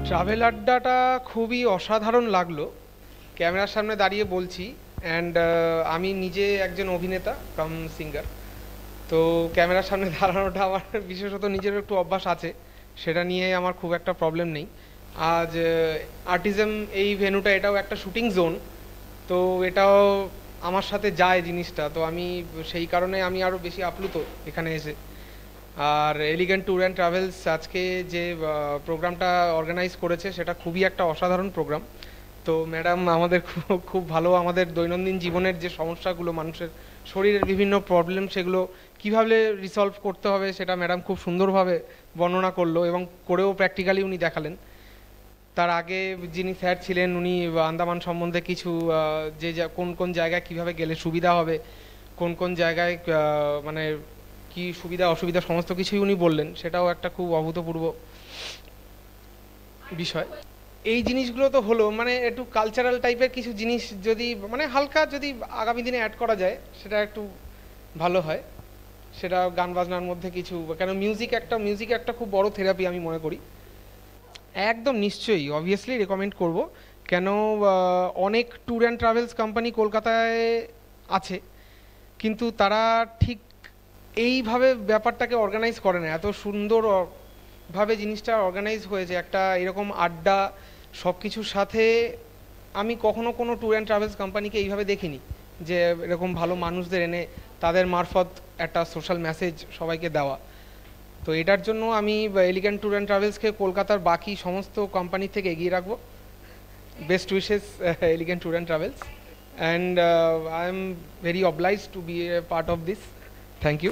Travel আড্ডাটা খুবই অসাধারণ লাগলো, ক্যামেরার সামনে দাঁড়িয়ে বলছি। অ্যান্ড আমি নিজে একজন অভিনেতা কাম সিঙ্গার, তো ক্যামেরার সামনে দাঁড়ানোটা আমার বিশেষত নিজের একটু অভ্যাস আছে, সেটা নিয়ে আমার খুব একটা প্রবলেম নেই। আজ আর্টিজম এই ভেন্যুটা এটাও একটা শুটিং জোন, তো এটাও আমার সাথে যায় জিনিসটা, তো আমি সেই কারণে আমি আরও বেশি আপ্লুত এখানে এসে। আর এলিগেন্ট ট্যুর অ্যান্ড ট্রাভেলস আজকে যে প্রোগ্রামটা অর্গানাইজ করেছে সেটা খুবই একটা অসাধারণ প্রোগ্রাম। তো ম্যাডাম আমাদের খুব ভালো, আমাদের দৈনন্দিন জীবনের যে সমস্যাগুলো, মানুষের শরীরের বিভিন্ন প্রবলেম, সেগুলো কীভাবে রিসলভ করতে হবে সেটা ম্যাডাম খুব সুন্দরভাবে বর্ণনা করলো এবং করেও প্র্যাকটিক্যালি উনি দেখালেন। তার আগে যিনি স্যার ছিলেন উনি আন্দামান সম্বন্ধে কিছু যে কোন কোন জায়গায় কীভাবে গেলে সুবিধা হবে, কোন কোন জায়গায় মানে কি সুবিধা অসুবিধা সমস্ত কিছুই উনি বললেন, সেটাও একটা খুব অভূতপূর্ব বিষয়। এই জিনিসগুলো তো হলো, মানে একটু কালচারাল টাইপের কিছু জিনিস যদি মানে হালকা যদি আগামী দিনে অ্যাড করা যায় সেটা একটু ভালো হয়। সেটা গান বাজনার মধ্যে কিছু, কেন মিউজিক একটা খুব বড় থেরাপি আমি মনে করি। একদম নিশ্চয়ই, অবভিয়াসলি রেকমেন্ড করব। কেন অনেক ট্যুর অ্যান্ড ট্রাভেলস কোম্পানি কলকাতায় আছে, কিন্তু তারা ঠিক এইভাবে ব্যাপারটাকে অর্গানাইজ করে না। এত সুন্দরভাবে জিনিসটা অর্গানাইজ হয়েছে, একটা এরকম আড্ডা সব কিছুর সাথে আমি কখনো কোনো ট্যুর অ্যান্ড ট্রাভেলস কোম্পানিকে এইভাবে দেখিনি, যে এরকম ভালো মানুষদের এনে তাদের মারফত একটা সোশ্যাল মেসেজ সবাইকে দেওয়া। তো এটার জন্য আমি এলিগেন্ট ট্যুর অ্যান্ড ট্রাভেলসকে কলকাতার বাকি সমস্ত কোম্পানি থেকে এগিয়ে রাখবো। Best wishes elegant tour and travels, and I am very obliged to be a part of this. Thank you.